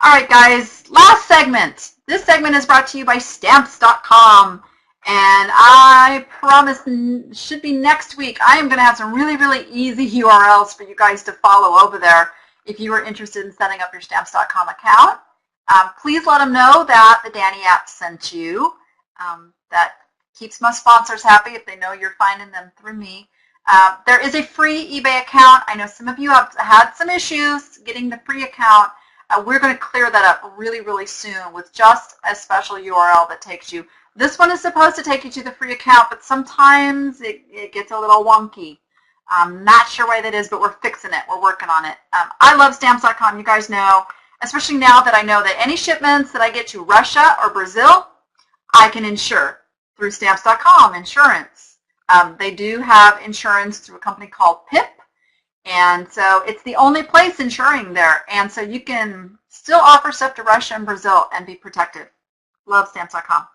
All right, guys, last segment. This segment is brought to you by Stamps.com. And I promise should be next week. I am going to have some really, really easy URLs for you guys to follow over there if you are interested in setting up your Stamps.com account. Please let them know that the Danni app sent you. That keeps my sponsors happy if they know you're finding them through me. There is a free eBay account. I know some of you have had some issues getting the free account. We're going to clear that up really, really soon with just a special URL that takes you. This one is supposed to take you to the free account, but sometimes it gets a little wonky. I'm not sure why that is, but we're fixing it. We're working on it. I love Stamps.com. You guys know, especially now that I know that any shipments that I get to Russia or Brazil, I can insure through Stamps.com insurance. They do have insurance through a company called PIP. And so it's the only place insuring there. And so you can still offer stuff to Russia and Brazil and be protected. Love Stamps.com.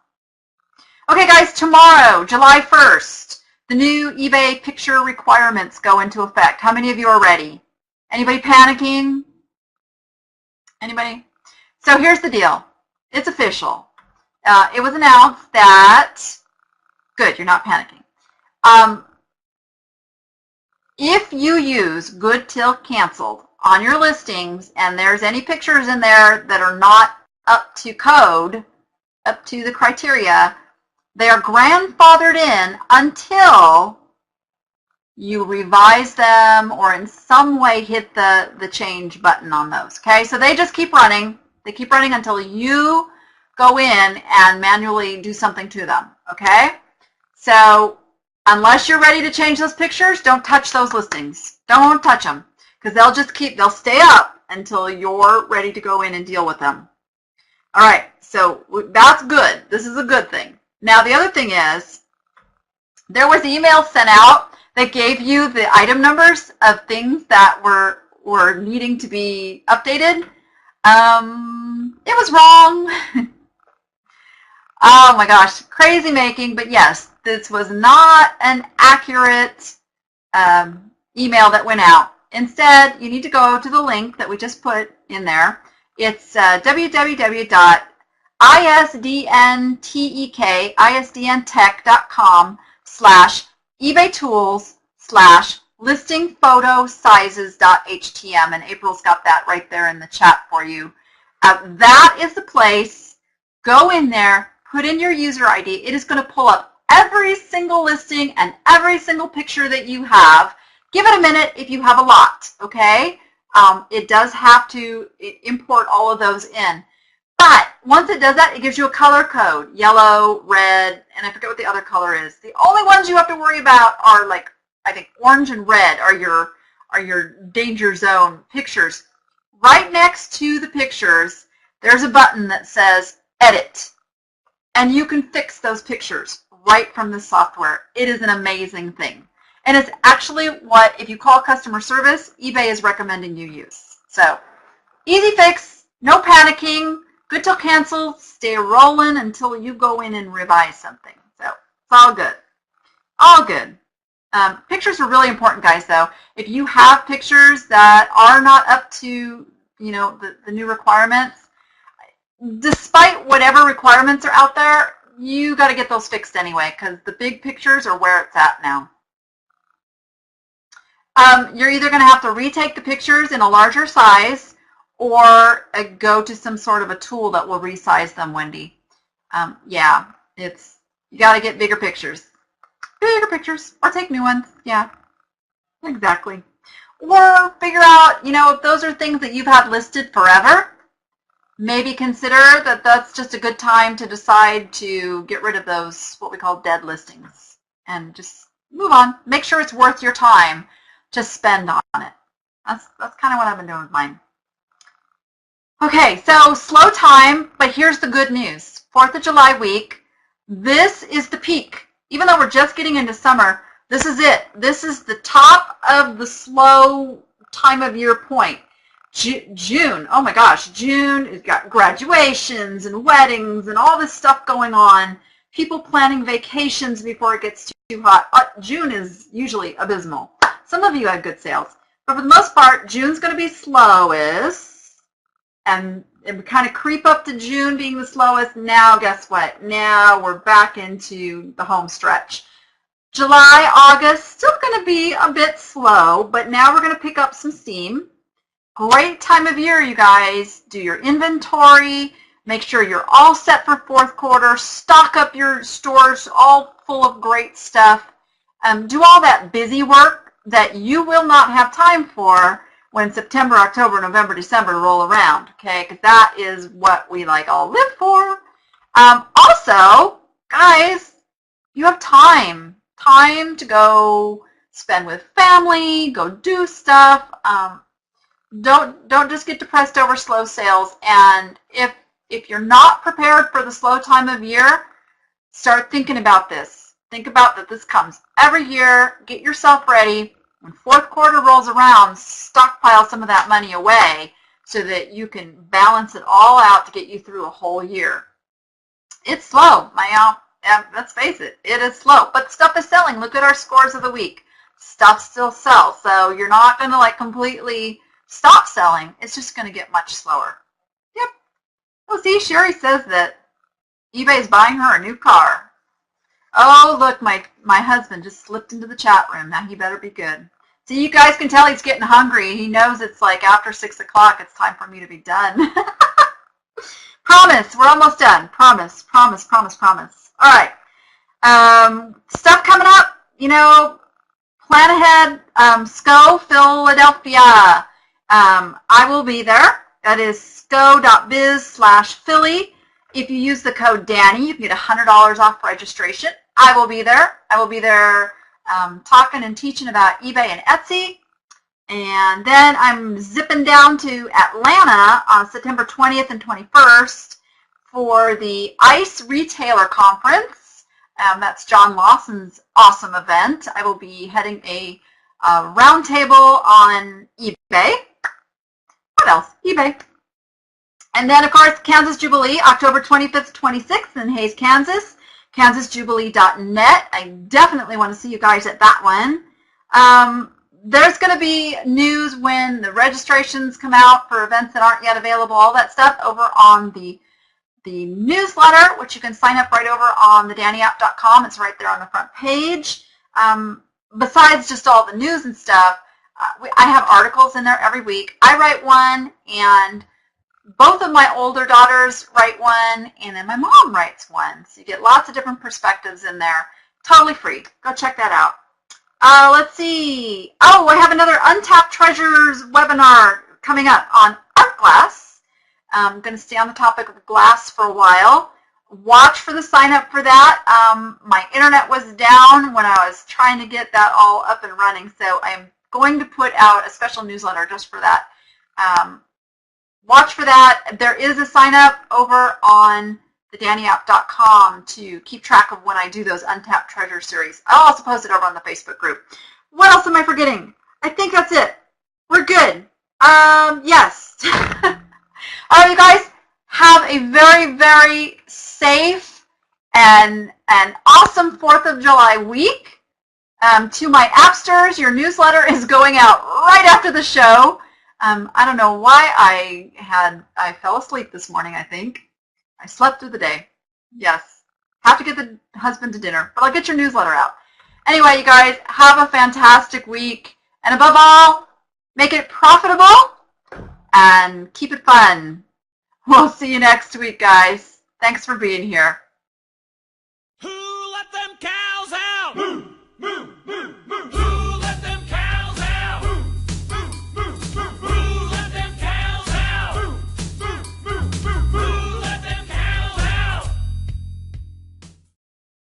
Okay, guys, tomorrow, July 1st, the new eBay picture requirements go into effect. How many of you are ready? Anybody panicking? Anybody? So here's the deal. It's official. It was announced that, good, you're not panicking. If you use good till canceled on your listings and there's any pictures in there that are not up to code, up to the criteria, they are grandfathered in until you revise them or in some way hit the change button on those. Okay, so they just keep running. They keep running until you go in and manually do something to them. Okay, so unless you're ready to change those pictures, don't touch those listings. Don't touch them because they'll stay up until you're ready to go in and deal with them. All right, so that's good. This is a good thing. Now, the other thing is there was email sent out that gave you the item numbers of things that were needing to be updated. It was wrong. Oh my gosh, crazy making, but yes, this was not an accurate email that went out. Instead, you need to go to the link that we just put in there. It's www.isdntech.com/ebaytools/listingphotosizes.htm, and April's got that right there in the chat for you. That is the place. Go in there, put in your user ID. It is going to pull up every single listing and every single picture that you have. Give it a minute if you have a lot, okay? It does have to import all of those in. But once it does that, it gives you a color code, yellow, red, and I forget what the other color is. The only ones you have to worry about are, like, I think orange and red are your danger zone pictures. Right next to the pictures, there's a button that says Edit. And you can fix those pictures right from the software. It is an amazing thing. And it's actually what, if you call customer service, eBay is recommending you use. So, easy fix, no panicking, good till canceled, stay rolling until you go in and revise something. So, it's all good. All good. Pictures are really important, guys, though. If you have pictures that are not up to, the new requirements, despite whatever requirements are out there, you got to get those fixed anyway, because the big pictures are where it's at now. You're either going to have to retake the pictures in a larger size or go to some sort of a tool that will resize them, Wendy. Yeah, you got to get bigger pictures. Bigger pictures, or take new ones. Yeah, exactly. Or figure out, if those are things that you've had listed forever, maybe consider that that's just a good time to decide to get rid of those, what we call dead listings, and just move on. Make sure it's worth your time to spend on it. That's kind of what I've been doing with mine. Okay, so slow time, but here's the good news. 4th of July week, this is the peak. Even though we're just getting into summer, this is it. This is the top of the slow time of year point. June, oh my gosh, June, it's got graduations and weddings and all this stuff going on. People planning vacations before it gets too hot. June is usually abysmal. Some of you had good sales, but for the most part, June's going to be slowest, and it kind of creep up to June being the slowest. Now, guess what? Now we're back into the home stretch. July, August, still going to be a bit slow, but now we're going to pick up some steam. Great time of year, you guys. Do your inventory. Make sure you're all set for fourth quarter. Stock up your stores all full of great stuff. Do all that busy work that you will not have time for when September, October, November, December roll around, okay? Because that is what we like all live for. Also, guys, you have time to go spend with family, go do stuff. Don't just get depressed over slow sales. And if you're not prepared for the slow time of year, start thinking about this. Think about that this comes every year. Get yourself ready. When fourth quarter rolls around, stockpile some of that money away so that you can balance it all out to get you through a whole year. It's slow. Let's face it, it is slow. But stuff is selling. Look at our scores of the week. Stuff still sells. So you're not going to completely stop selling. It's just going to get much slower. Yep. Well, see, Sherry says that eBay is buying her a new car. Oh, look, my husband just slipped into the chat room. Now he better be good. So you guys can tell he's getting hungry. He knows it's like after 6 o'clock. It's time for me to be done. Promise. We're almost done. Promise. Promise. Promise. Promise. All right. Stuff coming up. Plan ahead. SCO Philadelphia. I will be there. That is sco.biz/Philly. If you use the code Danni, you can get $100 off registration. I will be there. I will be there talking and teaching about eBay and Etsy. And then I'm zipping down to Atlanta on September 20th and 21st for the ICE Retailer Conference. That's John Lawson's awesome event. I will be heading a roundtable on eBay. What else? eBay. And then, of course, Kansas Jubilee, October 25th, 26th in Hays, Kansas, kansasjubilee.net. I definitely want to see you guys at that one. There's going to be news when the registrations come out for events that aren't yet available, all that stuff over on the newsletter, which you can sign up right over on thedanniapp.com. It's right there on the front page. Besides just all the news and stuff, I have articles in there every week. I write one, and both of my older daughters write one, and then my mom writes one. So you get lots of different perspectives in there. Totally free. Go check that out. Let's see. Oh, I have another Untapped Treasures webinar coming up on art glass. I'm going to stay on the topic of glass for a while. Watch for the sign up for that. My internet was down when I was trying to get that all up and running, so I'm going to put out a special newsletter just for that. Watch for that. There is a sign up over on thedanniapp.com to keep track of when I do those Untapped Treasure series. I'll also post it over on the Facebook group. What else am I forgetting? I think that's it. We're good. Yes. All right, you guys, have a very, very safe and awesome 4th of July week. To my Appsters, your newsletter is going out right after the show. I don't know why I fell asleep this morning, I think. I slept through the day. Yes. Have to get the husband to dinner, but I'll get your newsletter out. Anyway, you guys, have a fantastic week. And above all, make it profitable and keep it fun. We'll see you next week, guys. Thanks for being here.